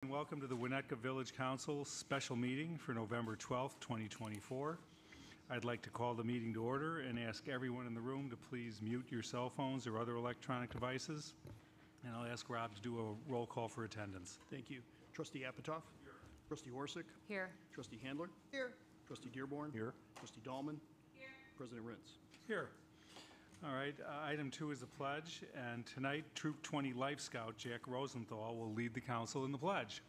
Welcome to the Winnetka Village Council special meeting for November 12th, 2024. I'd like to call the meeting to order and ask everyone in the room to please mute your cell phones or other electronic devices. And I'll ask Rob to do a roll call for attendance. Thank you. Trustee Apatow? Here. Trustee Horsick? Here. Trustee Handler? Here. Trustee Dearborn? Here. Trustee Dahlman? Here. President Rintz. Here. All right, item 2 is the pledge, and tonight Troop 20 Life Scout Jack Rosenthal will lead the council in the pledge.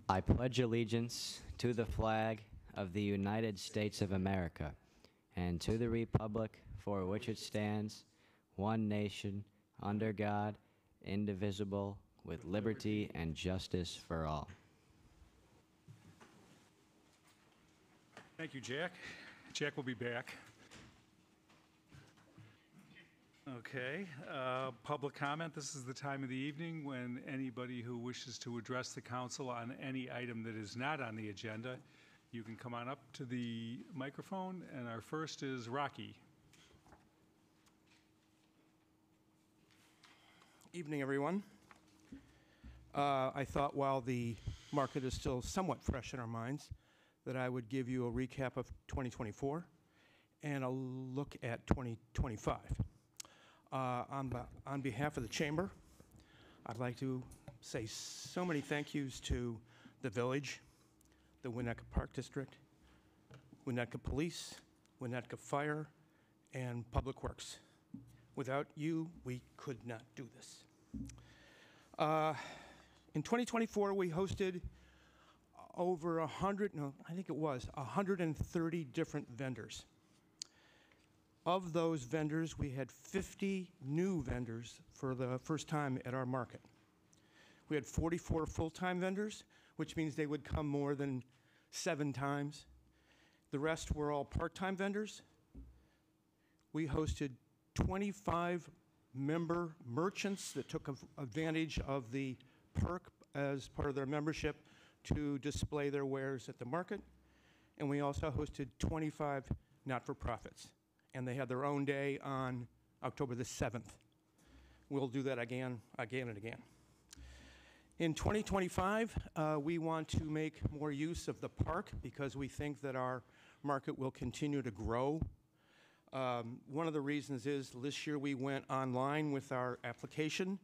I pledge allegiance to the flag of the United States of America and to the republic for which it stands, one nation, under God, indivisible, with liberty and justice for all. Thank you, Jack. Jack will be back. Okay, public comment. This is the time of the evening when anybody who wishes to address the council on any item that is not on the agenda, you can come on up to the microphone, and our first is Rocky. Evening, everyone. I thought while the market is still somewhat fresh in our minds, that I would give you a recap of 2024 and a look at 2025. On behalf of the Chamber, I'd like to say so many thank yous to the Village, the Winnetka Park District, Winnetka Police, Winnetka Fire, and Public Works. Without you, we could not do this. In 2024, we hosted over 130 different vendors. Of those vendors, we had 50 new vendors for the first time at our market. We had 44 full-time vendors, which means they would come more than 7 times. The rest were all part-time vendors. We hosted 25 member merchants that took advantage of the perk as part of their membership to display their wares at the market. And we also hosted 25 not-for-profits. And they had their own day on October the 7th. We'll do that again and again. In 2025, we want to make more use of the park because we think that our market will continue to grow. One of the reasons is this year we went online with our application,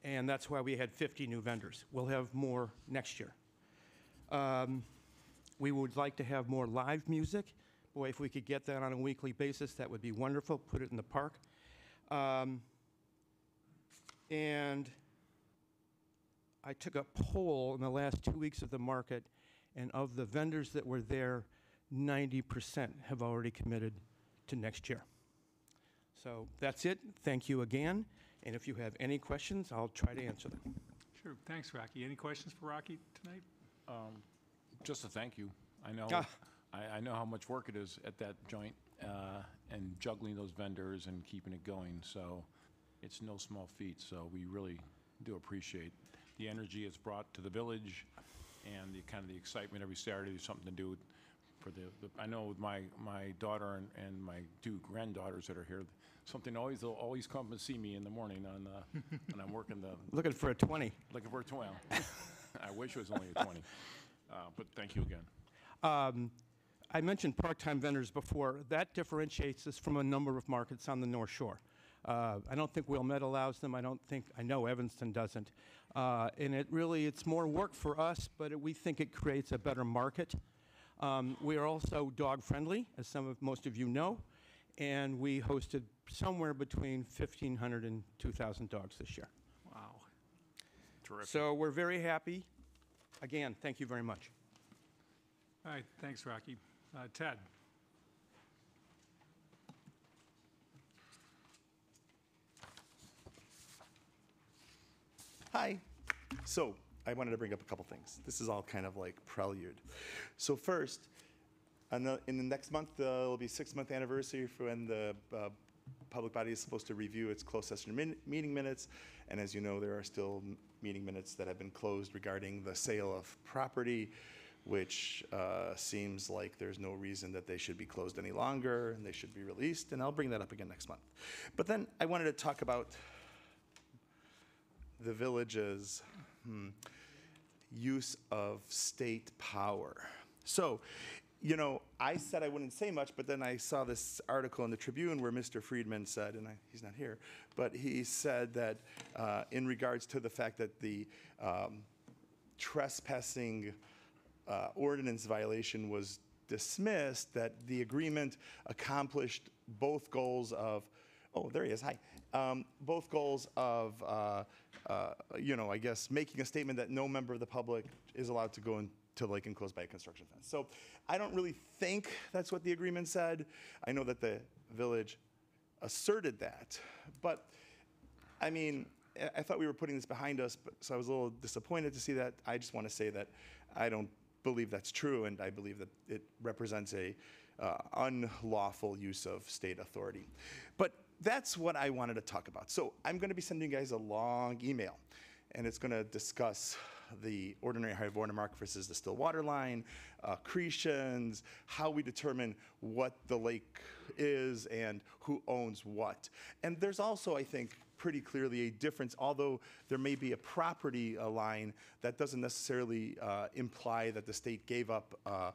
and that's why we had 50 new vendors. We'll have more next year. We would like to have more live music. Boy, if we could get that on a weekly basis, that would be wonderful. Put it in the park. And I took a poll in the last 2 weeks of the market, and of the vendors that were there, 90% have already committed to next year. So that's it. Thank you again. And if you have any questions, I'll try to answer them. Sure. Thanks, Rocky. Any questions for Rocky tonight? Just a thank you. I know I know how much work it is at that joint and juggling those vendors and keeping it going. So it's no small feat. So we really do appreciate the energy it's brought to the village and the kind of the excitement every Saturday. Something to do for the I know with my daughter and my 2 granddaughters that are here, something they'll always come and see me in the morning on when I'm working the Looking for a 20. looking for a 20. I wish it was only a 20. But thank you again. I mentioned part-time vendors before. That differentiates us from a number of markets on the North Shore. I don't think Wilmette allows them. I know Evanston doesn't. And it's more work for us, but we think it creates a better market. We are also dog-friendly, as most of you know, and we hosted somewhere between 1,500 and 2,000 dogs this year. Wow. Terrific. So we're very happy. Again, thank you very much. All right. Thanks, Rocky. Ted. Hi. So I wanted to bring up a couple things. This is all kind of like prelude. So first, in the next month, it'll be 6-month anniversary for when the public body is supposed to review its closed session meeting minutes. And as you know, there are still meeting minutes that have been closed regarding the sale of property, which seems like there's no reason that they should be closed any longer and they should be released, and I'll bring that up again next month. But then I wanted to talk about the village's use of state power. So, you know, I said I wouldn't say much, but then I saw this article in the Tribune where Mr. Friedman said, and he's not here, but he said that in regards to the fact that the trespassing ordinance violation was dismissed, that the agreement accomplished both goals of, oh, there he is, hi. Both goals of, you know, I guess making a statement that no member of the public is allowed to go into like enclosed by a construction fence. So I don't really think that's what the agreement said. I know that the village asserted that, but I mean, I thought we were putting this behind us, so I was a little disappointed to see that. I just want to say that I don't believe that's true, and I believe that it represents a unlawful use of state authority. But that's what I wanted to talk about. So I'm going to be sending you guys a long email, and it's going to discuss the ordinary high water mark versus the still water line, accretions, how we determine what the lake is and who owns what. And there's also, I think, pretty clearly a difference, although there may be a property line, that doesn't necessarily imply that the state gave up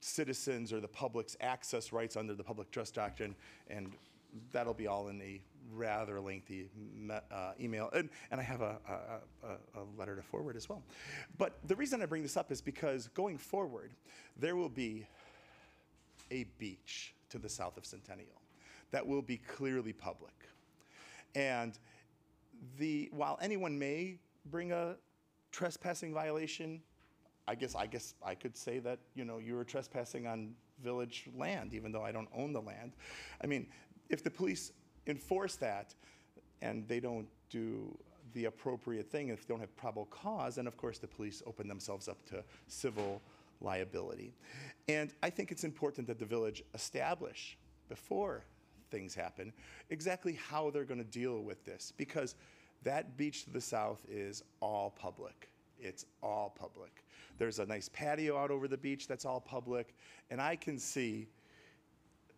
citizens or the public's access rights under the public trust doctrine, and that'll be all in a rather lengthy email. And I have a letter to forward as well. But the reason I bring this up is because going forward, there will be a beach to the south of Centennial that will be clearly public. And while anyone may bring a trespassing violation, I guess I could say that, you know, you were trespassing on village land, even though I don't own the land. I mean, if the police enforce that and they don't do the appropriate thing, if they don't have probable cause, then of course the police open themselves up to civil liability. And I think it's important that the village establish before things happen exactly how they're going to deal with this, because that beach to the south is all public. It's all public. There's a nice patio out over the beach that's all public, and I can see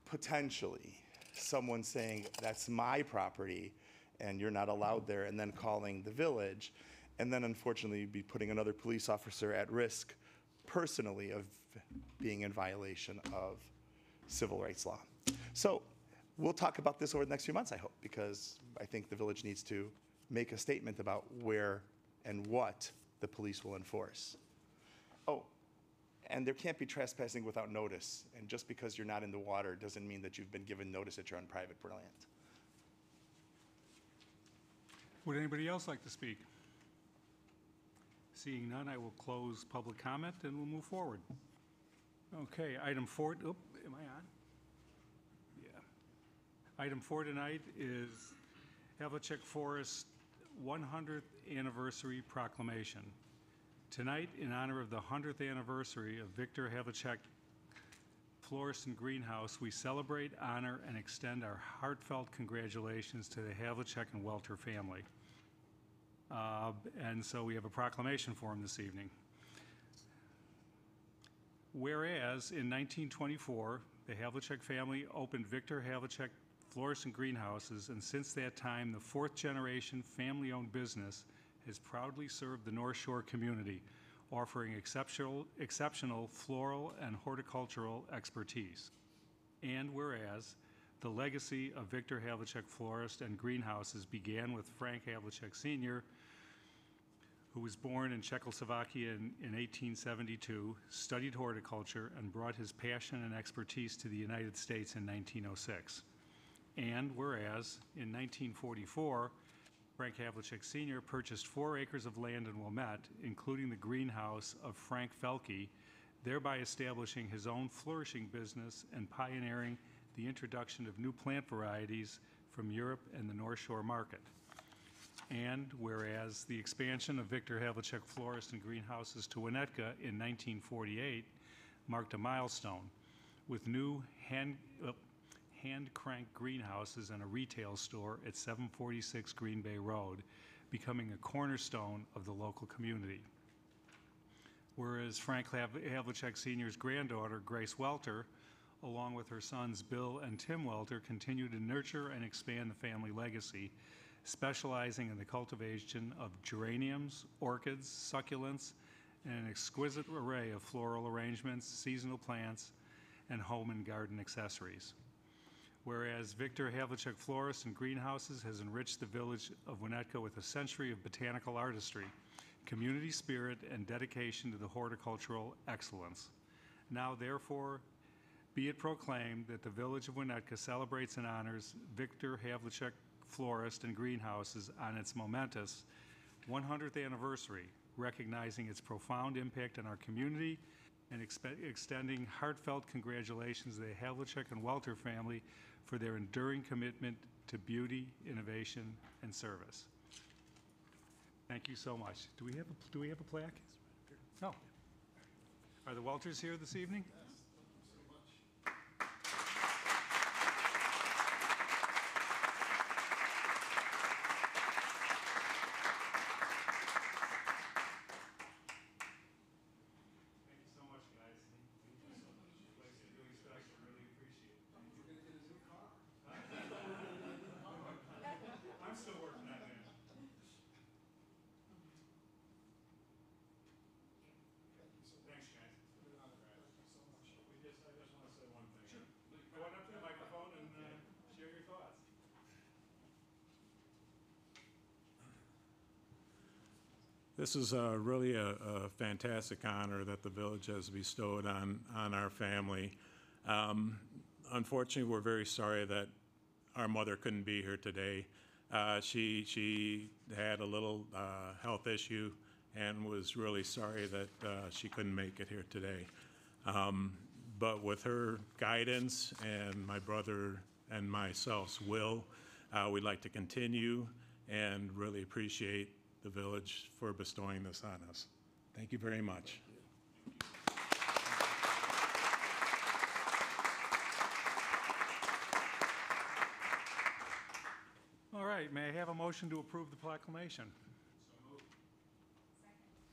potentially someone saying, that's my property and you're not allowed there, and then calling the village, and then unfortunately be putting another police officer at risk personally of being in violation of civil rights law. So we'll talk about this over the next few months, I hope, because I think the village needs to make a statement about where and what the police will enforce. Oh, and there can't be trespassing without notice. And just because you're not in the water doesn't mean that you've been given notice that you're on private land. Would anybody else like to speak? Seeing none, I will close public comment and we'll move forward. Okay, item 4, am I on? Yeah. Item 4 tonight is Havlicek Forest 100th Anniversary Proclamation. Tonight, in honor of the 100th anniversary of Victor Havlicek Florist and Greenhouse, we celebrate, honor, and extend our heartfelt congratulations to the Havlicek and Welter family. And so we have a proclamation for him this evening. Whereas in 1924, the Havlicek family opened Victor Havlicek Florist and Greenhouses, and since that time, the 4th generation family-owned business has proudly served the North Shore community, offering exceptional floral and horticultural expertise. And whereas the legacy of Victor Havlicek Florist and Greenhouses began with Frank Havlicek Sr., who was born in Czechoslovakia in 1872, studied horticulture, and brought his passion and expertise to the United States in 1906. And whereas in 1944, Frank Havlicek Sr. purchased 4 acres of land in Wilmette, including the greenhouse of Frank Felke, thereby establishing his own flourishing business and pioneering the introduction of new plant varieties from Europe and the North Shore market. And whereas the expansion of Victor Havlicek Florist and Greenhouses to Winnetka in 1948 marked a milestone, with new hand-cranked greenhouses and a retail store at 746 Green Bay Road, becoming a cornerstone of the local community. Whereas Frank Havlicek Sr.'s granddaughter, Grace Welter, along with her sons Bill and Tim Welter, continue to nurture and expand the family legacy, specializing in the cultivation of geraniums, orchids, succulents, and an exquisite array of floral arrangements, seasonal plants, and home and garden accessories. Whereas Victor Havlicek Florists and Greenhouses has enriched the village of Winnetka with a century of botanical artistry, community spirit, and dedication to the horticultural excellence. Now, therefore, be it proclaimed that the village of Winnetka celebrates and honors Victor Havlicek Florist and Greenhouses on its momentous 100th anniversary, recognizing its profound impact on our community and extending heartfelt congratulations to the Havlicek and Welter family for their enduring commitment to beauty, innovation, and service. Thank you so much. Do we have a plaque? No. Are the Welters here this evening? This is really a fantastic honor that the village has bestowed on our family. Unfortunately, we're very sorry that our mother couldn't be here today. She had a little health issue and was really sorry that she couldn't make it here today. But with her guidance and my brother and myself's will, we'd like to continue and really appreciate the village for bestowing this on us. Thank you very much. All right, may I have a motion to approve the proclamation?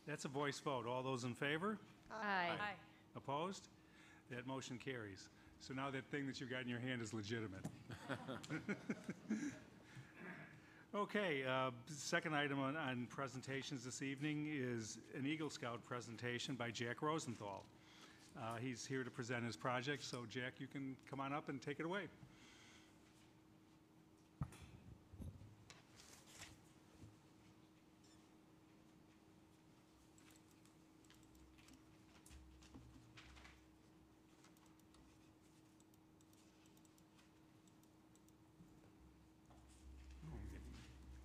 That's a voice vote. All those in favor? Aye. Opposed? That motion carries. So now that thing that you got in your hand is legitimate. Okay, second item on presentations this evening is an Eagle Scout presentation by Jack Rosenthal. He's here to present his project, so Jack, you can come on up and take it away.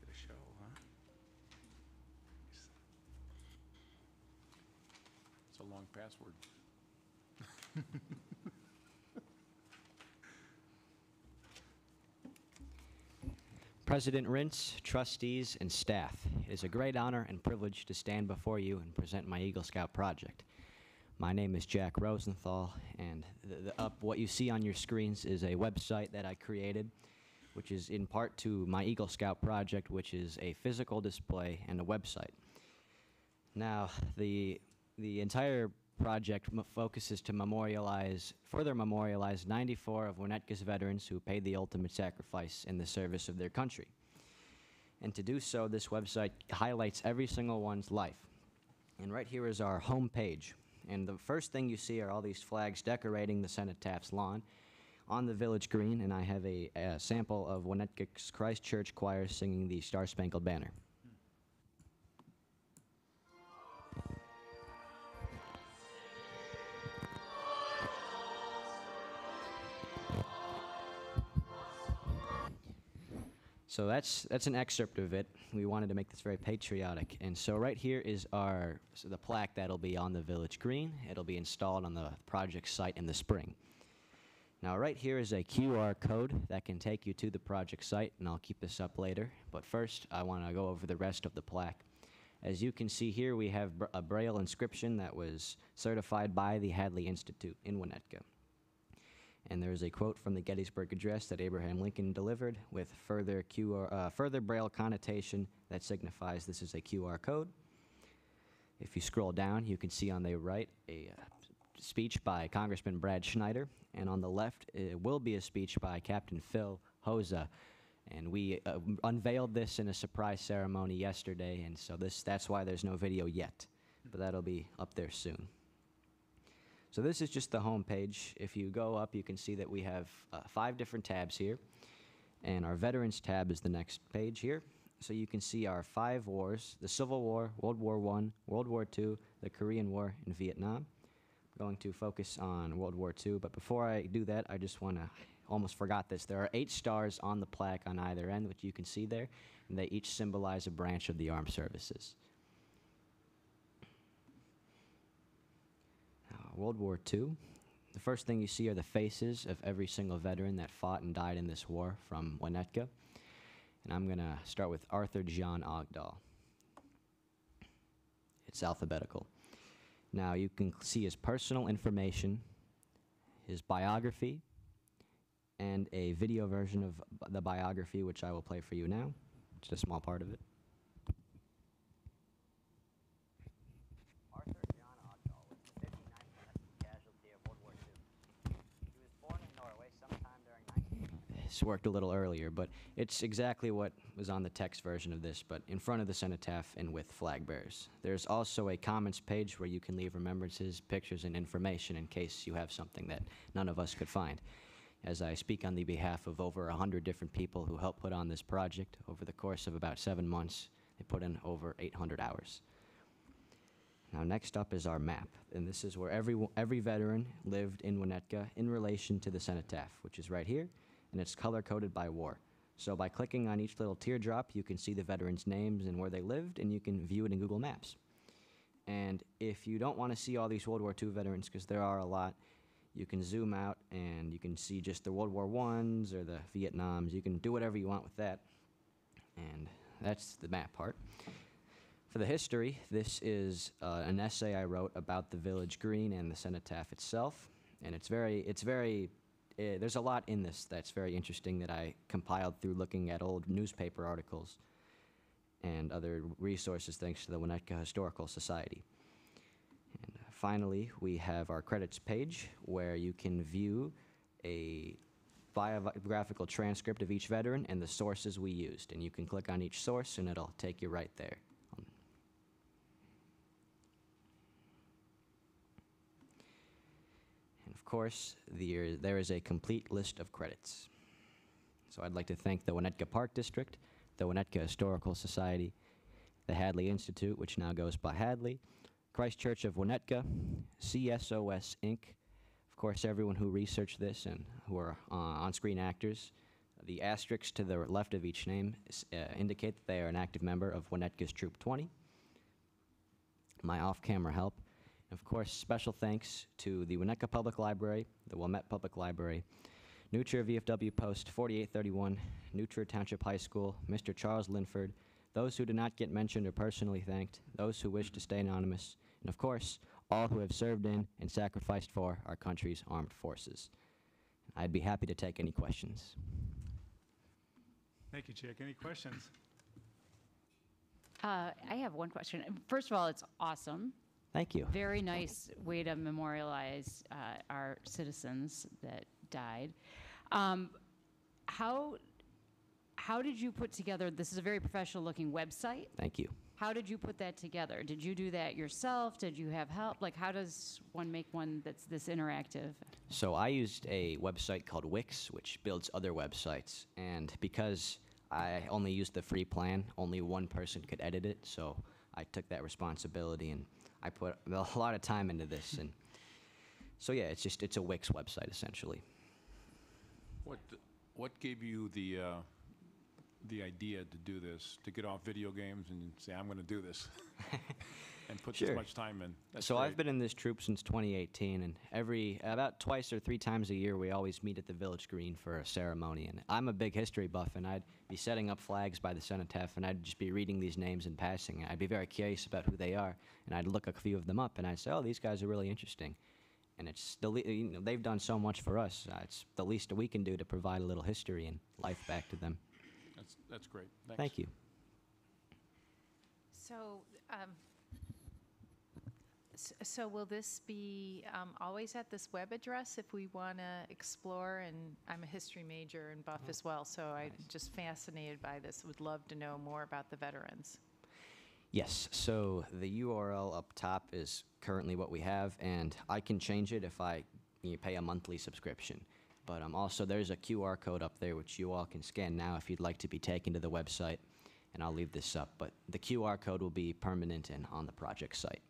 Get a show, huh? It's a long password. President Rintz, trustees, and staff, it is a great honor and privilege to stand before you and present my Eagle Scout project. My name is Jack Rosenthal, and what you see on your screens is a website that I created, which is in part to my Eagle Scout project, which is a physical display and a website. Now, the entire project focuses to further memorialize 94 of Winnetka's veterans who paid the ultimate sacrifice in the service of their country. And to do so, this website highlights every single one's life. And right here is our home page. And the first thing you see are all these flags decorating the Cenotafh's lawn on the village green, and I have a sample of Winnetka's Christ Church Choir singing the Star Spangled Banner. So that's an excerpt of it. We wanted to make this very patriotic. And so right here is the plaque that'll be on the village green. It'll be installed on the project site in the spring. Now right here is a QR code that can take you to the project site, and I'll keep this up later. But first, I want to go over the rest of the plaque. As you can see here, we have a Braille inscription that was certified by the Hadley Institute in Winnetka. And there is a quote from the Gettysburg Address that Abraham Lincoln delivered with further Braille connotation that signifies this is a QR code. If you scroll down, you can see on the right a speech by Congressman Brad Schneider, and on the left it will be a speech by Captain Phil Hosa. And we unveiled this in a surprise ceremony yesterday, and so that's why there's no video yet, but that'll be up there soon. So this is just the home page. If you go up, you can see that we have 5 different tabs here, and our Veterans tab is the next page here. So you can see our 5 wars: the Civil War, World War I, World War II, the Korean War, and Vietnam. I'm going to focus on World War II, but before I do that, I just want to, almost forgot this, there are 8 stars on the plaque on either end, which you can see there, and they each symbolize a branch of the armed services. World War II. The first thing you see are the faces of every single veteran that fought and died in this war from Winnetka. And I'm going to start with Arthur John Ogdahl. It's alphabetical. Now you can see his personal information, his biography, and a video version of the biography, which I will play for you now. Just a small part of it. Arthur John Ogdahl was the 59th Veteran casualty of World War II. He was born in Norway sometime during 19... This worked a little earlier, but it's exactly what was on the text version of this, but in front of the cenotaph and with flag bearers. There's also a comments page where you can leave remembrances, pictures, and information in case you have something that none of us could find. As I speak on the behalf of over 100 different people who helped put on this project over the course of about 7 months. They put in over 800 hours. Now next up is our map, and this is where every veteran lived in Winnetka in relation to the cenotaph, which is right here, and it's color-coded by war. So by clicking on each little teardrop, you can see the veterans' names and where they lived, and you can view it in Google Maps. And if you don't want to see all these World War II veterans, because there are a lot, you can zoom out and you can see just the World War I's or the Vietnams. You can do whatever you want with that. And that's the map part. For the history, this is an essay I wrote about the village green and the cenotaph itself. And there's a lot in this that's very interesting that I compiled through looking at old newspaper articles and other resources thanks to the Winnetka Historical Society. Finally, we have our credits page where you can view a biographical transcript of each veteran and the sources we used. And you can click on each source and it'll take you right there. And of course, there is a complete list of credits. So I'd like to thank the Winnetka Park District, the Winnetka Historical Society, the Hadley Institute, which now goes by Hadley, Christ Church of Winnetka, CSOS Inc., of course, everyone who researched this and who are on-screen actors. The asterisks to the left of each name indicate that they are an active member of Winnetka's Troop 20. My off-camera help. And of course, special thanks to the Winnetka Public Library, the Wilmette Public Library, Nutria VFW Post 4831, Nutria Township High School, Mr. Charles Linford, those who did not get mentioned or personally thanked, those who wish to stay anonymous, and of course, all who have served in and sacrificed for our country's armed forces. I'd be happy to take any questions. Thank you, Chick. Any questions? I have one question. First of all, it's awesome. Thank you. Very nice way to memorialize our citizens that died. How did you put together, this is a very professional looking website. Thank you. How did you put that together? Did you do that yourself? Did you have help? Like, how does one make one that's this interactive? So I used a website called Wix, which builds other websites. And because I only used the free plan, only one person could edit it. So I took that responsibility and I put a lot of time into this. And so yeah, it's a Wix website essentially. What gave you the idea to do this, to get off video games and say, I'm going to do this, and put Sure. this much time in? That's So great. I've been in this troop since 2018, and about twice or 3 times a year, we always meet at the Village Green for a ceremony. And I'm a big history buff, and I'd be setting up flags by the cenotaph, and I'd just be reading these names in passing. And I'd be very curious about who they are, and I'd look a few of them up, and I'd say, oh, these guys are really interesting. And it's they've done so much for us. It's the least we can do to provide a little history and life back to them. That's great. Thanks. Thank you. So, So will this be always at this web address if we want to explore? And I'm a history major and buff as well, so I'm just fascinated by this. Would love to know more about the veterans. Yes, so the URL up top is currently what we have, and I can change it if you pay a monthly subscription. But also, there's a QR code up there which you all can scan now if you'd like to be taken to the website, and I'll leave this up. But the QR code will be permanent and on the project site.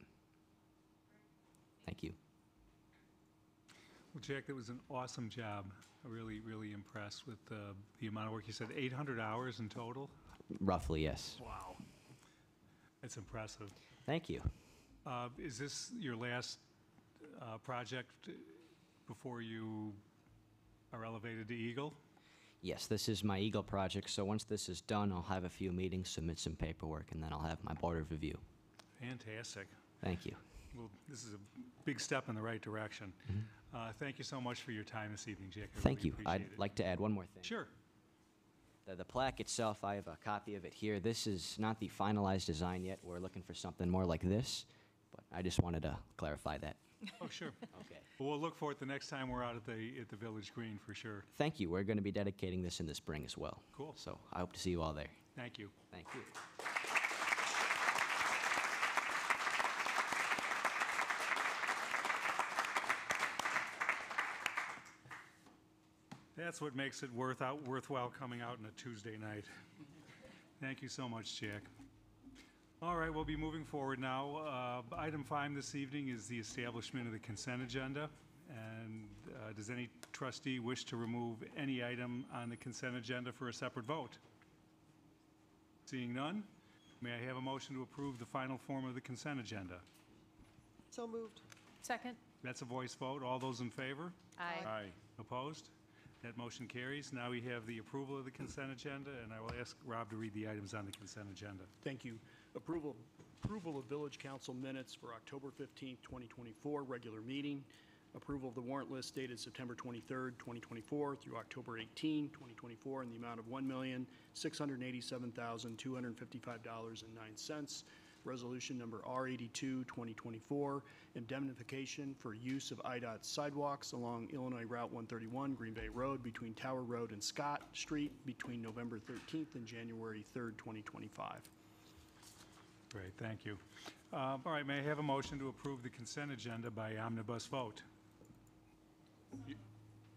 Thank you. Well, Jack, that was an awesome job. I'm really, really impressed with the amount of work. You said 800 hours in total? Roughly, yes. Wow. That's impressive. Thank you. Is this your last project before you are elevated to Eagle? Yes, this is my Eagle project, so once this is done, I'll have a few meetings, submit some paperwork, and then I'll have my board of review. Fantastic. Thank you. Well, this is a big step in the right direction. Thank you so much for your time this evening, Jack. I Thank really you. appreciate I'd it. like to add one more thing. Sure. The plaque itself, I have a copy of it here. This is not the finalized design yet. We're looking for something more like this, but I just wanted to clarify that. Oh, sure. Okay. Well, we'll look for it the next time we're out at the Village Green for sure. Thank you. We're going to be dedicating this in the spring as well. Cool. So I hope to see you all there. Thank you. Thank you. That's what makes it worthwhile coming out on a Tuesday night. Thank you so much, Jack. All right, we'll be moving forward now. Item 5 this evening is the establishment of the consent agenda. And does any trustee wish to remove any item on the consent agenda for a separate vote? Seeing none, may I have a motion to approve the final form of the consent agenda? So moved. Second? That's a voice vote. All those in favor? Aye. Aye. Opposed? That motion carries. Now we have the approval of the consent agenda, and I will ask Rob to read the items on the consent agenda. Thank you. Approval of Village Council minutes for October 15th, 2024, regular meeting. Approval of the warrant list dated September 23rd, 2024 through October 18, 2024 in the amount of $1,687,255.09. Resolution number R82, 2024, indemnification for use of IDOT sidewalks along Illinois Route 131, Green Bay Road, between Tower Road and Scott Street, between November 13th and January 3rd, 2025. Great, thank you. All right, may I have a motion to approve the consent agenda by omnibus vote?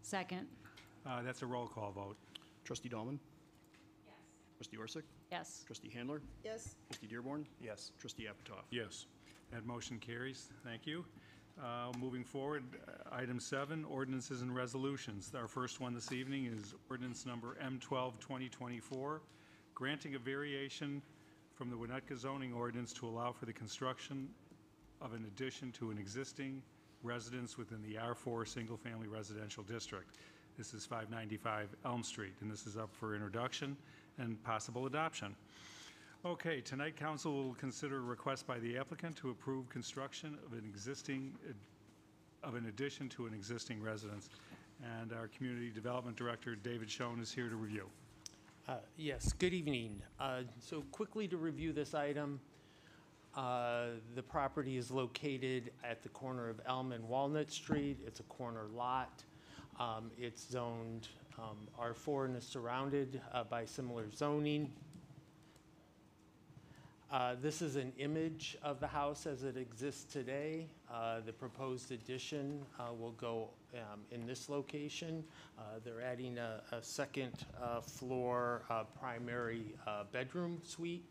Second. That's a roll call vote. Trustee Dahlman? Yes. Trustee Orsic? Yes. Trustee Handler? Yes. Trustee Dearborn? Yes. Trustee Apatow? Yes. That motion carries. Thank you. Moving forward, item 7, ordinances and resolutions. Our first one this evening is ordinance number M12, 2024, granting a variation from the Winnetka zoning ordinance to allow for the construction of an addition to an existing residence within the R4 Single Family Residential District. This is 595 Elm Street, and this is up for introduction and possible adoption. Okay, tonight council will consider a request by the applicant to approve construction of an addition to an existing residence. And our Community Development Director, David Schoen, is here to review. Yes, good evening. So quickly to review this item, the property is located at the corner of Elm and Walnut Street. It's a corner lot. It's zoned R4 and is surrounded by similar zoning. This is an image of the house as it exists today. The proposed addition will go in this location. They're adding a second floor primary bedroom suite.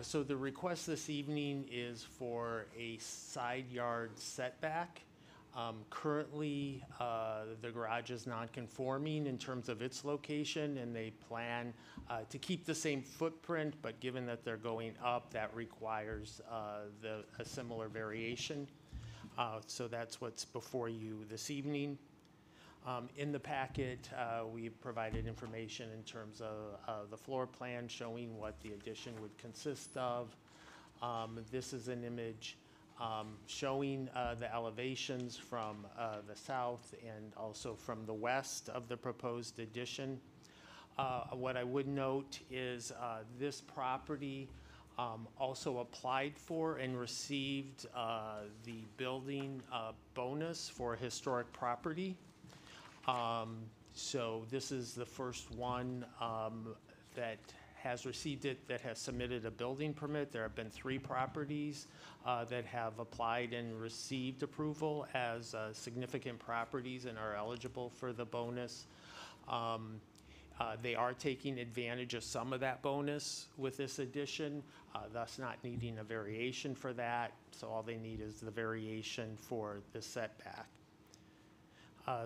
So the request this evening is for a side yard setback. Currently, the garage is non-conforming in terms of its location, and they plan to keep the same footprint, but given that they're going up, that requires a similar variation. So that's what's before you this evening. In the packet, we provided information in terms of the floor plan showing what the addition would consist of. This is an image showing the elevations from the south and also from the west of the proposed addition. What I would note is this property Also applied for and received the building bonus for historic property. So this is the first one that has received it, that has submitted a building permit. There have been 3 properties that have applied and received approval as significant properties and are eligible for the bonus. They are taking advantage of some of that bonus with this addition, thus not needing a variation for that. So all they need is the variation for the setback.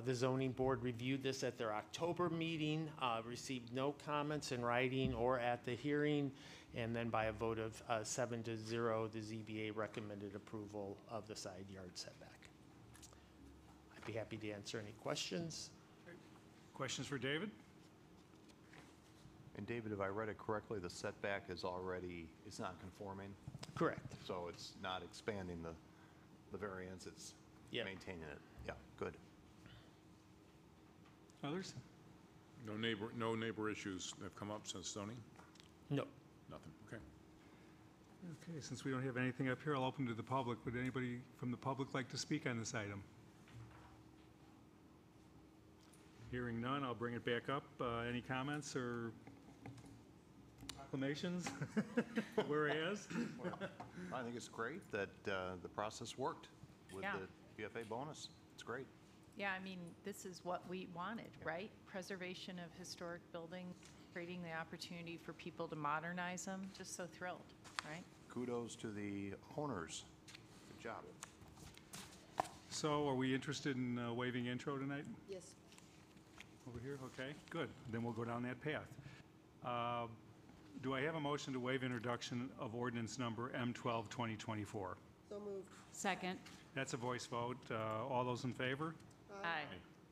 The zoning board reviewed this at their October meeting, received no comments in writing or at the hearing, and then by a vote of 7-0, the ZBA recommended approval of the side yard setback. I'd be happy to answer any questions. Questions for David? And David, if I read it correctly, the setback is already, it's not conforming, Correct. so it's not expanding the variance, it's Yep. maintaining it. Yeah, good. Others? No neighbor issues have come up since zoning? No. Nothing, okay. Okay, since we don't have anything up here, I'll open to the public. Would anybody from the public like to speak on this item? Hearing none, I'll bring it back up. Any comments or acclamations? Whereas? Well, I think it's great that the process worked with Yeah. the BFA bonus. It's great. Yeah, I mean, this is what we wanted, right? Preservation of historic buildings, creating the opportunity for people to modernize them. Just so thrilled, right? Kudos to the owners. Good job. So are we interested in waiving intro tonight? Yes. Over here, okay, good. Then we'll go down that path. Do I have a motion to waive introduction of ordinance number M12, 2024? So moved. Second. That's a voice vote. All those in favor? Aye.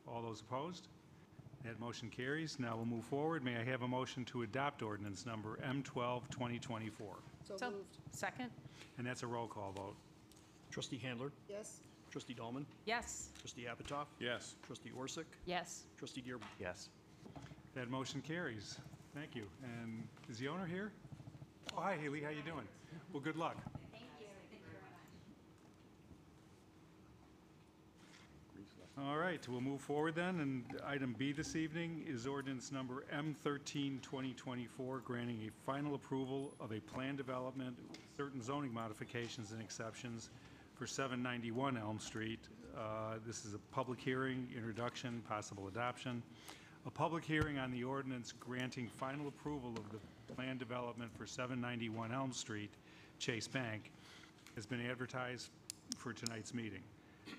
All those opposed? That motion carries. Now we'll move forward. May I have a motion to adopt ordinance number M12, 2024? So moved. Second? And that's a roll call vote. Trustee Handler, Yes. Trustee Dahlman, Yes. Trustee Apatow, Yes. Trustee Orsick, Yes. Trustee Dearborn. Yes. That motion carries. Thank you. And is the owner here? Oh, hi, Haley, how you doing? Well, good luck. All right, we'll move forward then, and item B this evening is ordinance number M13, 2024, granting a final approval of a plan development, with certain zoning modifications and exceptions for 791 Elm Street. This is a public hearing, introduction, possible adoption. A public hearing on the ordinance granting final approval of the plan development for 791 Elm Street, Chase Bank, has been advertised for tonight's meeting.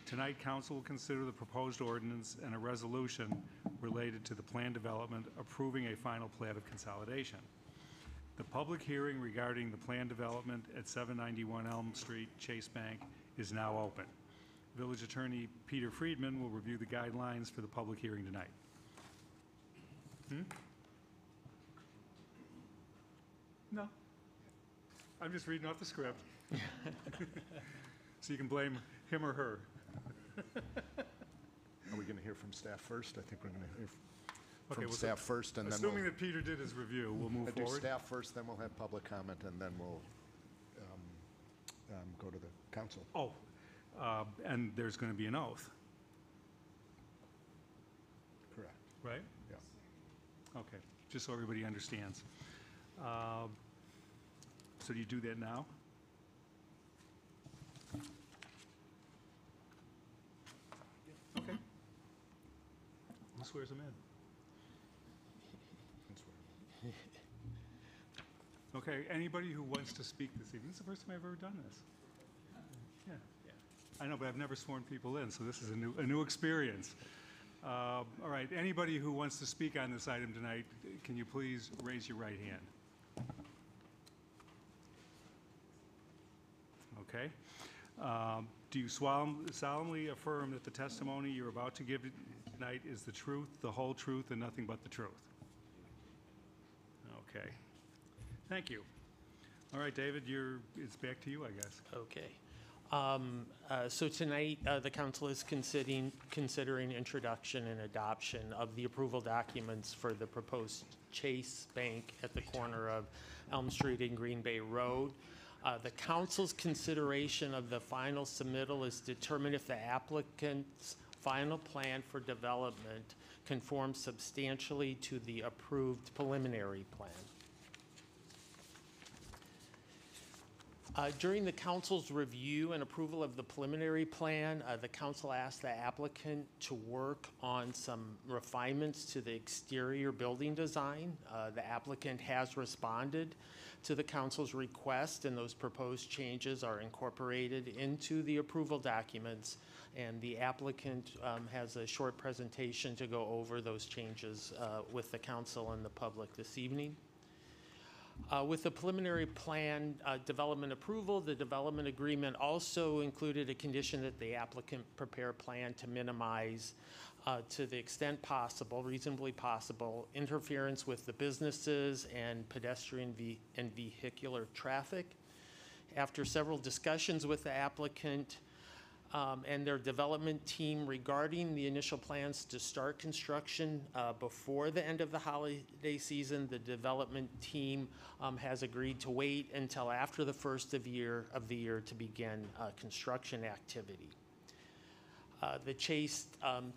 Tonight, council will consider the proposed ordinance and a resolution related to the plan development approving a final plat of consolidation. The public hearing regarding the plan development at 791 Elm Street, Chase Bank, is now open. Village Attorney Peter Friedman will review the guidelines for the public hearing tonight. No. I'm just reading off the script. So you can blame him or her. Are we going to hear from staff first? I think we're going to hear Okay, from well, staff first, and then Assuming we'll that Peter did his review, we'll move do forward. staff first, then we'll have public comment, and then we'll go to the council. Oh, and there's going to be an oath, Correct. right? Yeah. Okay, just so everybody understands. So do you do that now? Okay. Who swears him in? Okay, anybody who wants to speak this evening, this is the first time I've ever done this. Yeah, I know, but I've never sworn people in, so this is a new experience. All right, anybody who wants to speak on this item tonight, can you please raise your right hand? Okay. Do you solemnly affirm that the testimony you're about to give tonight is the truth, the whole truth, and nothing but the truth? Okay. Thank you. All right, David, it's back to you, I guess. Okay. So tonight, the council is considering introduction and adoption of the approval documents for the proposed Chase Bank at the corner of Elm Street and Green Bay Road. The council's consideration of the final submittal is determined if the applicant's final plan for development conforms substantially to the approved preliminary plan. During the council's review and approval of the preliminary plan, the council asked the applicant to work on some refinements to the exterior building design. The applicant has responded to the council's request, and those proposed changes are incorporated into the approval documents, and the applicant has a short presentation to go over those changes with the council and the public this evening. With the preliminary plan development approval, the development agreement also included a condition that the applicant prepare a plan to minimize, to the extent possible, reasonably possible, interference with the businesses and pedestrian and vehicular traffic. After several discussions with the applicant and their development team regarding the initial plans to start construction before the end of the holiday season, the development team has agreed to wait until after the first of the year to begin construction activity. The Chase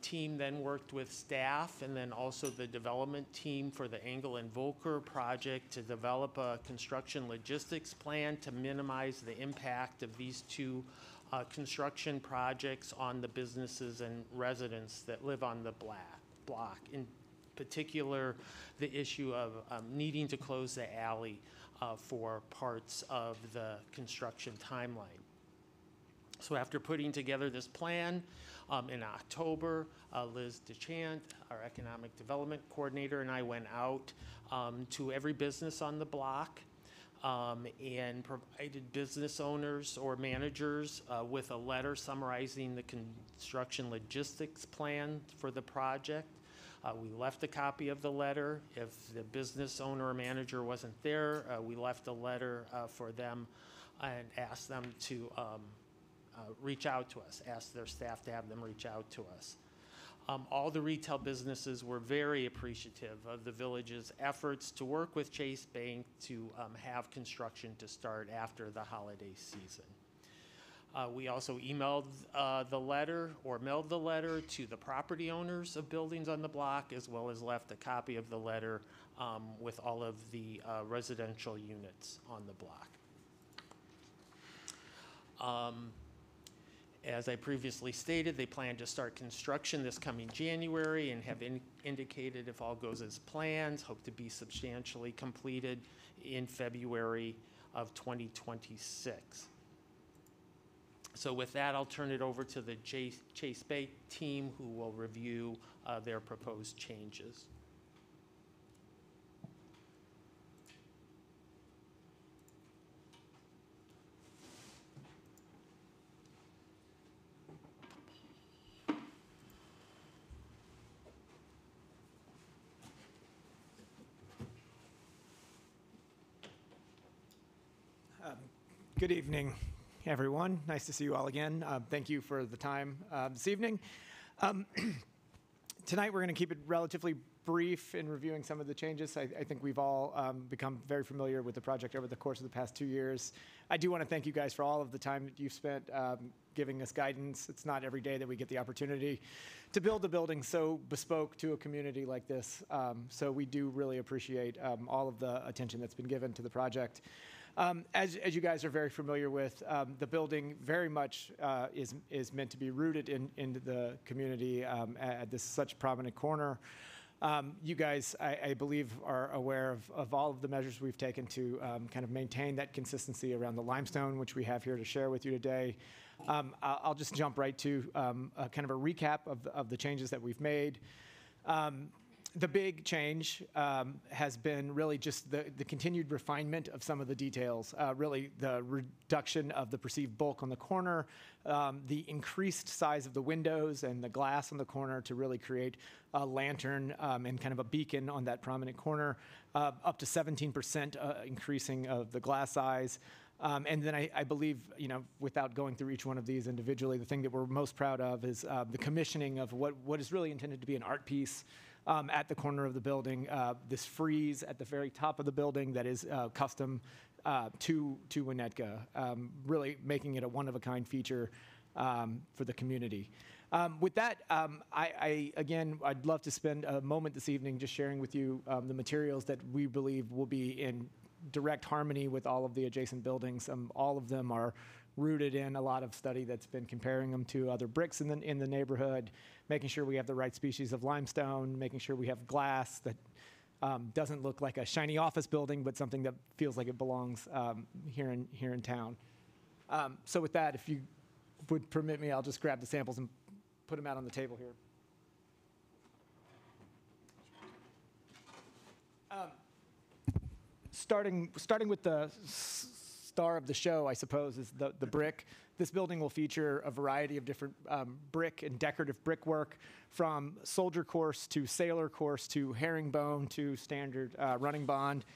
team then worked with staff and then also the development team for the Engel and Volker project to develop a construction logistics plan to minimize the impact of these two construction projects on the businesses and residents that live on the block. In particular, the issue of needing to close the alley for parts of the construction timeline. So after putting together this plan in October, Liz DeChant, our economic development coordinator, and I went out to every business on the block and provided business owners or managers with a letter summarizing the construction logistics plan for the project. We left a copy of the letter. If the business owner or manager wasn't there, we left a letter for them and asked them to reach out to us, asked their staff to have them reach out to us. All the retail businesses were very appreciative of the village's efforts to work with Chase Bank to have construction to start after the holiday season. We also emailed the letter or mailed the letter to the property owners of buildings on the block, as well as left a copy of the letter with all of the residential units on the block. As I previously stated, they plan to start construction this coming January and have indicated, if all goes as planned, hope to be substantially completed in February of 2026. So with that, I'll turn it over to the Chase Bank team, who will review their proposed changes. Good evening, everyone. Nice to see you all again. Thank you for the time this evening. Tonight we're going to keep it relatively brief in reviewing some of the changes. I think we've all become very familiar with the project over the course of the past 2 years. I do want to thank you guys for all of the time that you've spent giving us guidance. It's not every day that we get the opportunity to build a building so bespoke to a community like this. So we do really appreciate all of the attention that's been given to the project. As you guys are very familiar with, the building very much is meant to be rooted into the community at this such prominent corner. You guys, I believe, are aware of all of the measures we've taken to kind of maintain that consistency around the limestone, which we have here to share with you today. I'll just jump right to kind of a recap of the changes that we've made. The big change has been really just the continued refinement of some of the details, really the reduction of the perceived bulk on the corner, the increased size of the windows and the glass on the corner to really create a lantern and kind of a beacon on that prominent corner, up to 17% increasing of the glass size, And then I believe, without going through each one of these individually, the thing that we're most proud of is the commissioning of what is really intended to be an art piece at the corner of the building. This frieze at the very top of the building that is custom to Winnetka, really making it a one-of-a-kind feature for the community. With that, I'd love to spend a moment this evening just sharing with you the materials that we believe will be in direct harmony with all of the adjacent buildings. All of them are rooted in a lot of study that's been comparing them to other bricks in the neighborhood, making sure we have the right species of limestone, making sure we have glass that doesn't look like a shiny office building, but something that feels like it belongs here in town. So with that, if you would permit me, I'll just grab the samples and put them out on the table here. Starting with the star of the show, I suppose, is the brick. This building will feature a variety of different brick and decorative brickwork, from soldier course to sailor course to herringbone to standard running bond,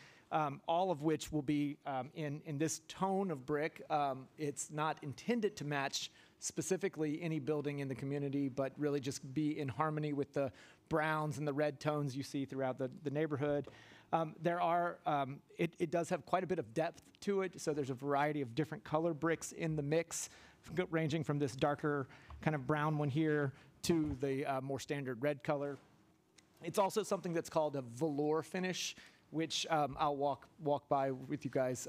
all of which will be in this tone of brick. It's not intended to match specifically any building in the community, but really just be in harmony with the browns and the red tones you see throughout the neighborhood. It does have quite a bit of depth to it, so there's a variety of different color bricks in the mix, ranging from this darker kind of brown one here to the more standard red color. It's also something that's called a velour finish, which I'll walk by with you guys.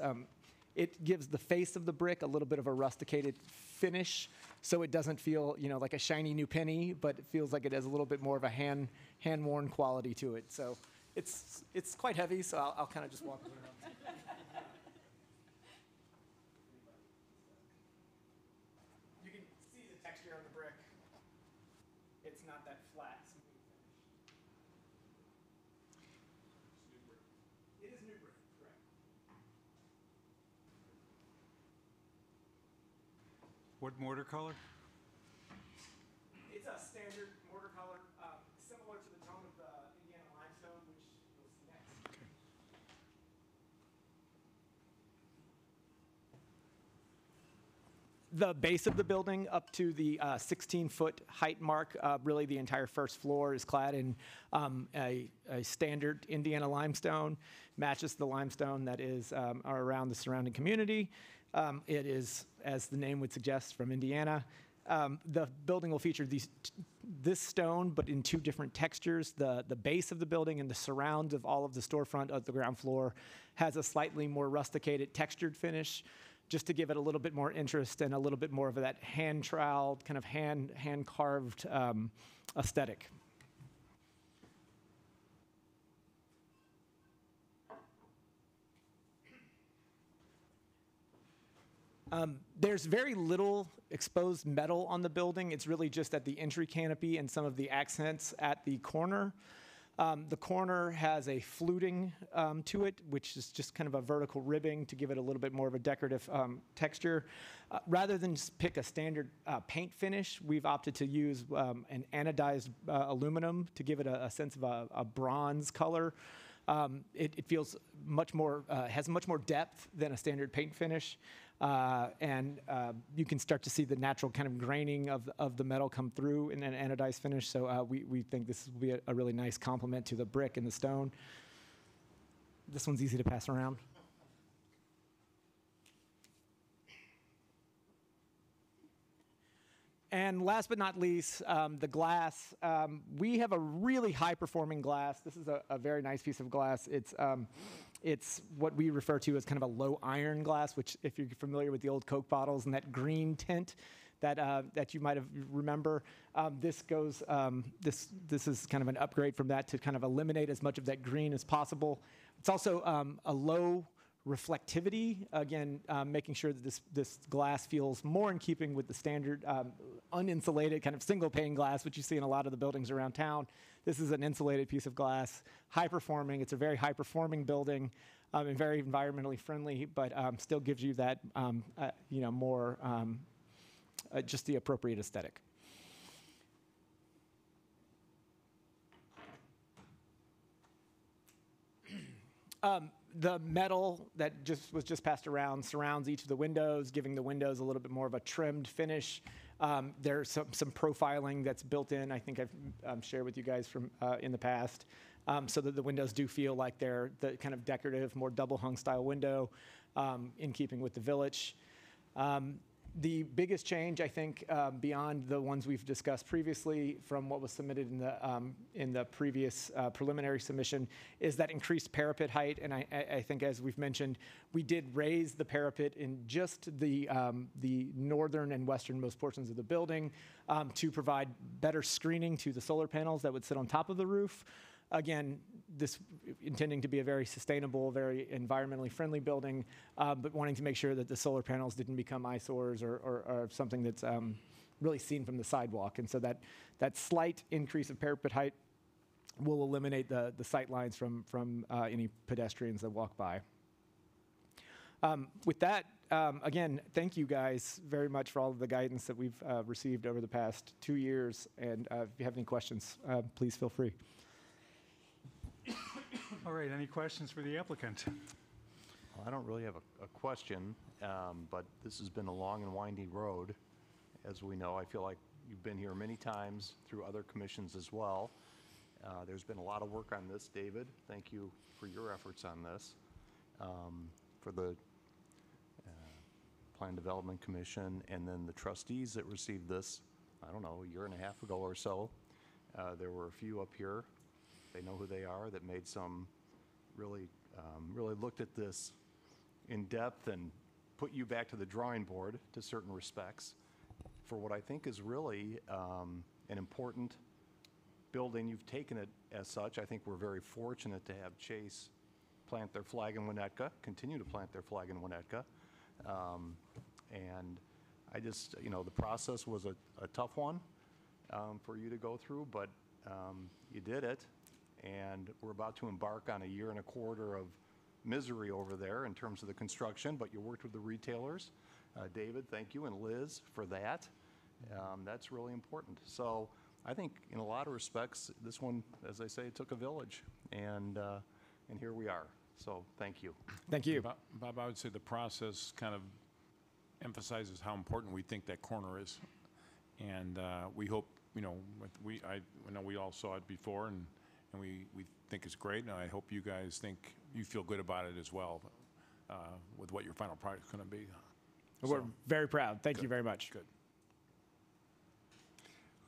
It gives the face of the brick a little bit of a rusticated finish, so it doesn't feel like a shiny new penny, but it feels like it has a little bit more of a hand-worn quality to it. So it's quite heavy, so I'll kind of just walk around. You can see the texture on the brick. It's not that flat, smooth finish. It is new brick, correct. What mortar color? It's a standard mortar color, similar to the tone of the Indiana limestone, which you'll see next. Okay. The base of the building up to the 16-foot height mark, really the entire first floor is clad in a standard Indiana limestone, matches the limestone that is around the surrounding community. It is, as the name would suggest, from Indiana. The building will feature this stone, but in two different textures. The base of the building and the surround of all of the storefront of the ground floor has a slightly more rusticated textured finish, just to give it a little bit more interest and a little bit more of that hand-troweled, kind of hand-carved aesthetic. There's very little exposed metal on the building. It's really just at the entry canopy and some of the accents at the corner. The corner has a fluting to it, which is just kind of a vertical ribbing to give it a little bit more of a decorative texture. Rather than just pick a standard paint finish, we've opted to use an anodized aluminum to give it a sense of a bronze color. It feels much more, has much more depth than a standard paint finish. And you can start to see the natural kind of graining of the metal come through in an anodized finish. So we think this will be a really nice complement to the brick and the stone. This one's easy to pass around. And last but not least, the glass. We have a really high-performing glass. This is a very nice piece of glass. It's what we refer to as kind of a low iron glass, which, if you're familiar with the old Coke bottles and that green tint that you might have remember, this is kind of an upgrade from that to kind of eliminate as much of that green as possible. It's also a low reflectivity, again, making sure that this glass feels more in keeping with the standard uninsulated kind of single pane glass, which you see in a lot of the buildings around town. This is an insulated piece of glass, high performing. It's a very high performing building and very environmentally friendly, but still gives you that, more just the appropriate aesthetic. The metal that was just passed around surrounds each of the windows, giving the windows a little bit more of a trimmed finish. There's some profiling that's built in. I think I've shared with you guys from in the past, so that the windows do feel like they're the kind of decorative, more double hung style window, in keeping with the village. The biggest change, I think, beyond the ones we've discussed previously from what was submitted in the previous preliminary submission, is that increased parapet height. And I think, as we've mentioned, we did raise the parapet in just the northern and westernmost portions of the building to provide better screening to the solar panels that would sit on top of the roof. Again, this intending to be a very sustainable, very environmentally friendly building, but wanting to make sure that the solar panels didn't become eyesores or something that's really seen from the sidewalk. And so that slight increase of parapet height will eliminate the sight lines from any pedestrians that walk by. With that, again, thank you guys very much for all of the guidance that we've received over the past 2 years. And if you have any questions, please feel free. All right, any questions for the applicant? Well, I don't really have a question, but this has been a long and winding road. As we know, I feel like you've been here many times through other commissions as well. There's been a lot of work on this, David. Thank you for your efforts on this. For the Plan Development Commission and then the trustees that received this, I don't know, a year and a half ago or so. There were a few up here. They know who they are, that made some really looked at this in depth and put you back to the drawing board to certain respects for what I think is really an important building. You've taken it as such. I think we're very fortunate to have Chase plant their flag in Winnetka, continue to plant their flag in Winnetka. And I just, the process was a tough one for you to go through, but you did it. And we're about to embark on a year and a quarter of misery over there in terms of the construction, but you worked with the retailers. David, thank you, and Liz for that. That's really important. So I think in a lot of respects, this one, as I say, took a village, and here we are. So thank you. Thank you. Bob, I would say the process kind of emphasizes how important we think that corner is. And we hope, I know we all saw it before, and we think it's great, and I hope you guys think you feel good about it as well with what your final product is going to be. We're very proud. Thank you very much. Good.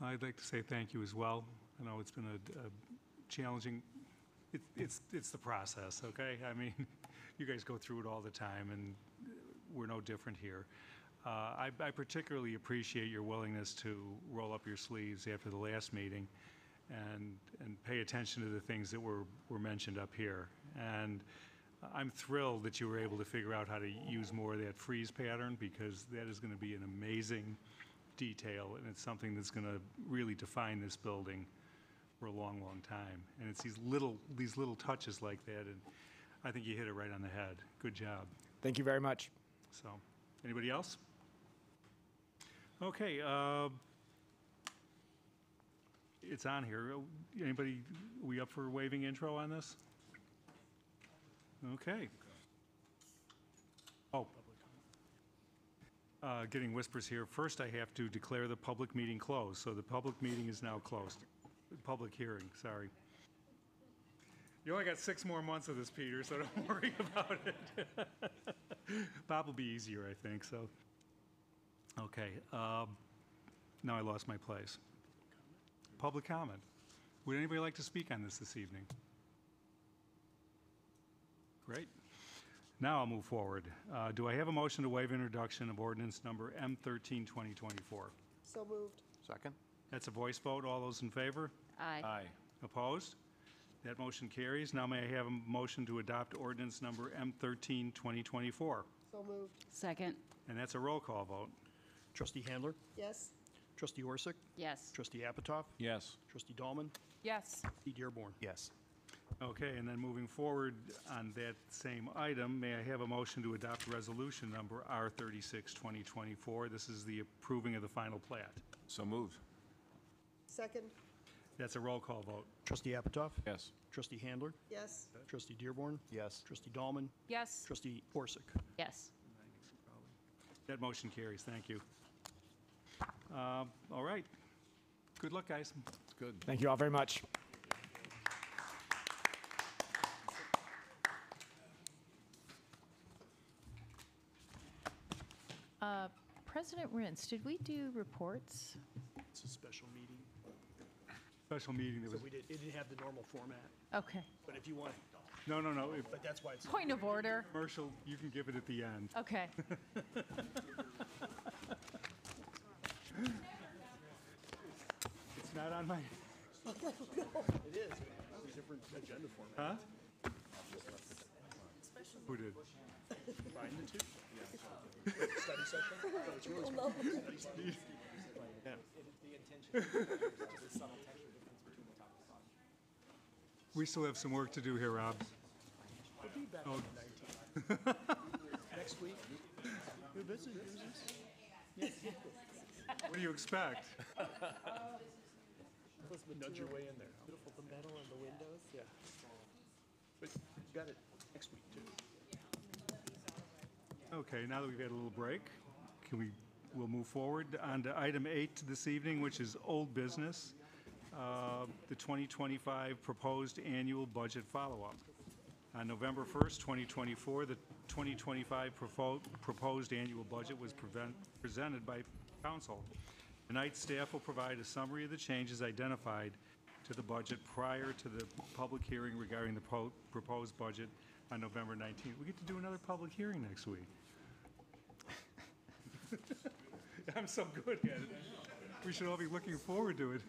I'd like to say thank you as well. I know it's been a challenging, it's the process, okay? I mean, you guys go through it all the time, and we're no different here. I particularly appreciate your willingness to roll up your sleeves after the last meeting and pay attention to the things that were mentioned up here. And I'm thrilled that you were able to figure out how to use more of that freeze pattern, because that is going to be an amazing detail, and it's something that's going to really define this building for a long, long time. And it's these little touches like that, and I think you hit it right on the head. Good job. Thank you very much. So, anybody else? Okay, it's on here. Anybody, are we up for waiving intro on this? Okay. Oh, getting whispers here. First, I have to declare the public meeting closed. So the public meeting is now closed. Public hearing, sorry. You only got 6 more months of this, Peter, so don't worry about it. Bob will be easier, I think, so. Okay, now I lost my place. Public comment. Would anybody like to speak on this evening? Great. Now I'll move forward. Do I have a motion to waive introduction of ordinance number M13, 2024? So moved. Second? That's a voice vote. All those in favor? Aye. Aye. Opposed? That motion carries. Now may I have a motion to adopt ordinance number M13, 2024? So moved. Second. And that's a roll call vote. Trustee Handler? Yes. Trustee Orsic? Yes. Trustee Apatow? Yes. Trustee Dahlman? Yes. Trustee Dearborn? Yes. Okay, and then moving forward on that same item, may I have a motion to adopt resolution number R36, 2024? This is the approving of the final plat. So moved. Second. That's a roll call vote. Trustee Apatow? Yes. Trustee Handler? Yes. Trustee Dearborn? Yes. Trustee Dahlman? Yes. Trustee Orsic? Yes. That motion carries. Thank you. All right. Good luck, guys. It's good. Thank you all very much. President Rintz, did we do reports? It's a special meeting, Special meeting. so it didn't have the normal format, Okay. but if you want, No. but that's why it's. Point of order. Commercial, you can give it at the end. Okay. It's not on my, It is, different agenda format. huh? Who did? Combine the two? Study session? So it's really study session. Yeah. We still have some work to do here, Rob. We'll be back on the 19th. Next week. New business. What do you expect? Let's nudge your way in there. Beautiful, the metal on the windows. Yeah. But you got it next week, too. Okay, now that we've had a little break, we'll move forward on to item 8 this evening, which is old business, the 2025 proposed annual budget follow-up. On November 1st, 2024, the 2025 proposed annual budget was presented by council. Tonight, staff will provide a summary of the changes identified to the budget prior to the public hearing regarding the proposed budget on November 19th. We get to do another public hearing next week. I'm so good at it. We should all be looking forward to it.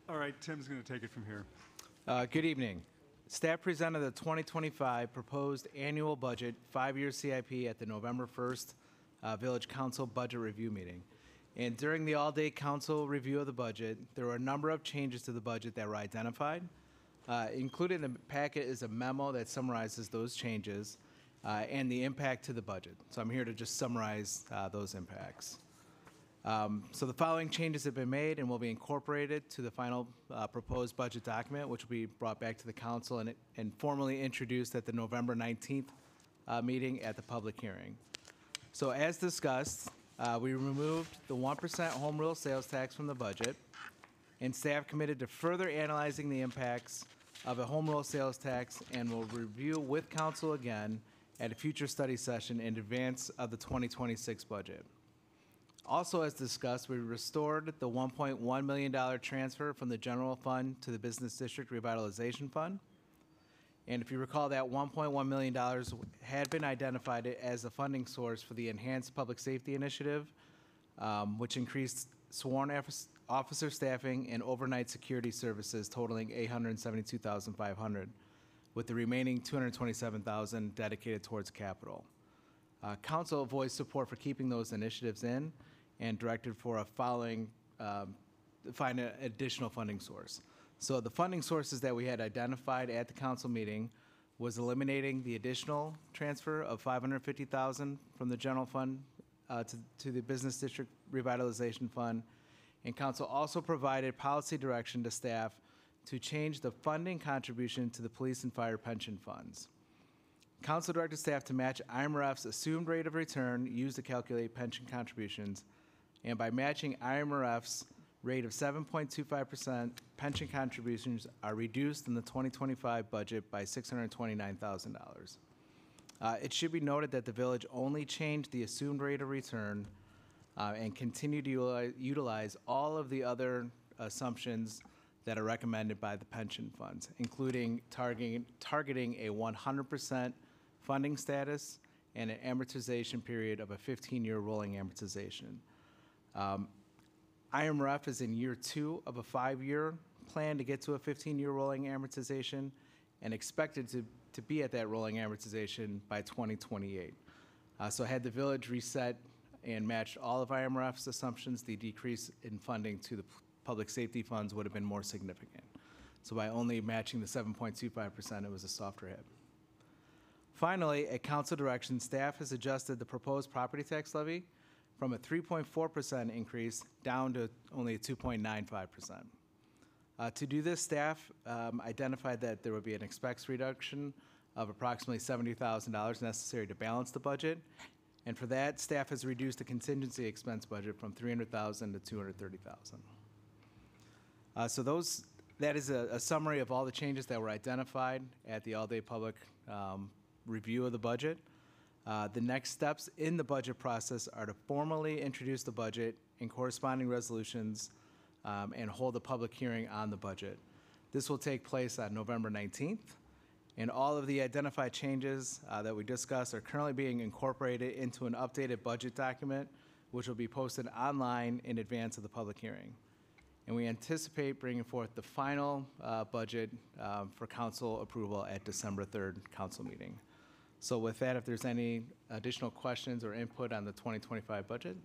All right, Tim's going to take it from here. Good evening. Staff presented the 2025 proposed annual budget 5-year CIP at the November 1st Village Council Budget Review meeting. And during the all-day council review of the budget, there were a number of changes to the budget that were identified. Included in the packet is a memo that summarizes those changes and the impact to the budget. So I'm here to just summarize those impacts. So the following changes have been made and will be incorporated to the final proposed budget document, which will be brought back to the council and formally introduced at the November 19th meeting at the public hearing. So as discussed, we removed the 1% home rule sales tax from the budget, and staff committed to further analyzing the impacts of a home rule sales tax and will review with council again at a future study session in advance of the 2026 budget. Also, as discussed, we restored the $1.1 million transfer from the general fund to the Business District Revitalization Fund. And if you recall, that $1.1 million had been identified as a funding source for the Enhanced Public Safety Initiative, which increased sworn officer staffing and overnight security services totaling $872,500, with the remaining $227,000 dedicated towards capital. Council voiced support for keeping those initiatives in and directed for a find an additional funding source. So the funding sources that we had identified at the council meeting was eliminating the additional transfer of $550,000 from the general fund to the Business District Revitalization Fund. And council also provided policy direction to staff to change the funding contribution to the police and fire pension funds. Council directed staff to match IMRF's assumed rate of return used to calculate pension contributions, and by matching IMRF's rate of 7.25%, pension contributions are reduced in the 2025 budget by $629,000. It should be noted that the village only changed the assumed rate of return and continue to utilize all of the other assumptions that are recommended by the pension funds, including targeting a 100% funding status and an amortization period of a 15-year rolling amortization. IMRF is in year 2 of a 5-year plan to get to a 15-year rolling amortization and expected to be at that rolling amortization by 2028. So had the village reset and matched all of IMRF's assumptions, the decrease in funding to the public safety funds would have been more significant. So by only matching the 7.25%, it was a softer hit. Finally, at council direction, staff has adjusted the proposed property tax levy from a 3.4% increase down to only a 2.95%. To do this, staff identified that there would be an expense reduction of approximately $70,000 necessary to balance the budget. And for that, staff has reduced the contingency expense budget from $300,000 to $230,000. That is a summary of all the changes that were identified at the all-day public review of the budget. The next steps in the budget process are to formally introduce the budget and corresponding resolutions and hold a public hearing on the budget. This will take place on November 19th, and all of the identified changes that we discussed are currently being incorporated into an updated budget document, which will be posted online in advance of the public hearing. And we anticipate bringing forth the final budget for council approval at December 3rd council meeting. So with that, if there's any additional questions or input on the 2025 budget,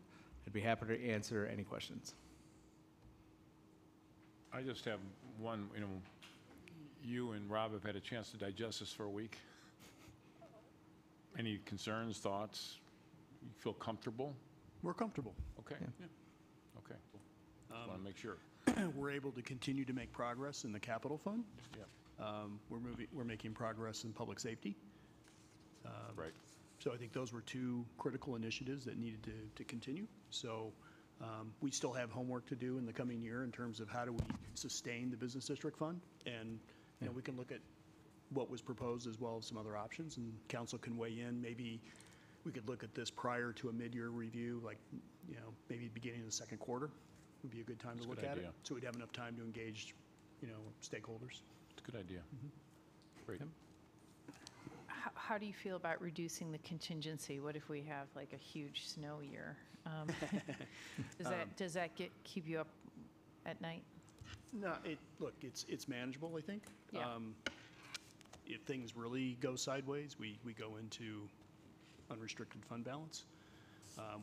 I'd be happy to answer any questions. I just have one, you and Rob have had a chance to digest this for a week. Any concerns, thoughts? You feel comfortable? We're comfortable. Okay. Yeah. Okay. Just want to make sure. We're able to continue to make progress in the capital fund. Yeah. We're making progress in public safety. Right. So I think those were two critical initiatives that needed to continue. So we still have homework to do in the coming year in terms of how do we sustain the business district fund. And we can look at what was proposed as well as some other options, and council can weigh in. Maybe we could look at this prior to a mid-year review, like maybe beginning of the second quarter would be a good time to look at it. So we'd have enough time to engage stakeholders. It's a good idea. Great. How do you feel about reducing the contingency? What if we have like a huge snow year? Does that keep you up at night? No, look, it's manageable, I think. Yeah. If things really go sideways, we go into unrestricted fund balance.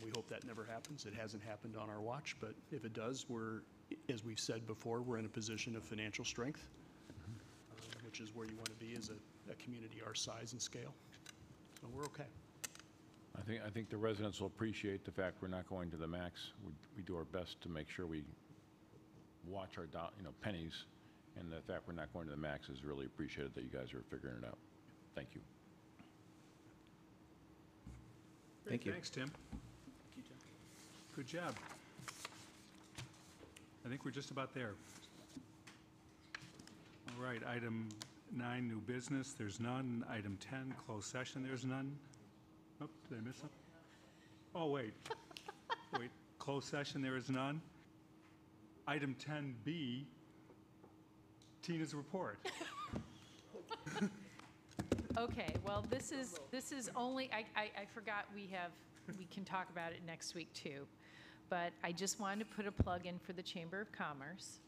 We hope that never happens. It hasn't happened on our watch, but if it does, as we've said before, we're in a position of financial strength, which is where you want to be as a community our size and scale. So we're okay. I think the residents will appreciate the fact we're not going to the max. We do our best to make sure we watch our pennies, and the fact we're not going to the max is really appreciated that you guys are figuring it out. Thank you. Thank you. Thanks, Tim. Good job. I think we're just about there. All right, item 9, new business, there's none. Item 10, closed session, there's none. Oh, did I miss something? Oh, wait. Closed session, there is none. Item 10B, Tina's report. Okay, well, this is only, I forgot we can talk about it next week too. But I just wanted to put a plug in for the Chamber of Commerce.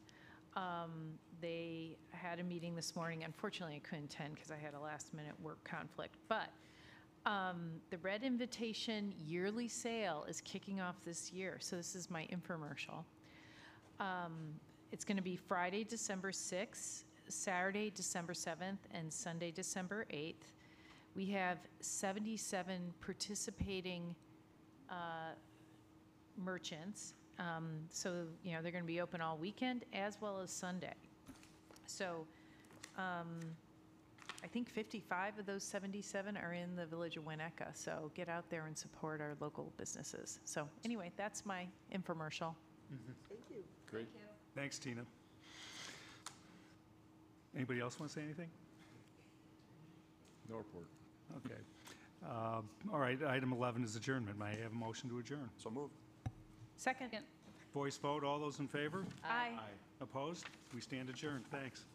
They had a meeting this morning. Unfortunately, I couldn't attend because I had a last-minute work conflict. But the Red Invitation yearly sale is kicking off this year. So this is my infomercial. It's going to be Friday, December 6th, Saturday, December 7th, and Sunday, December 8th. We have 77 participating merchants. So, they're going to be open all weekend as well as Sunday. So I think 55 of those 77 are in the village of Winnetka. So get out there and support our local businesses. So anyway, that's my infomercial. Thank you. Great. Thanks, Tina. Anybody else want to say anything? No report. Okay. All right, item 11 is adjournment. May I have a motion to adjourn? So move. Second. Voice vote, all those in favor? Aye. Opposed? We stand adjourned. Thanks.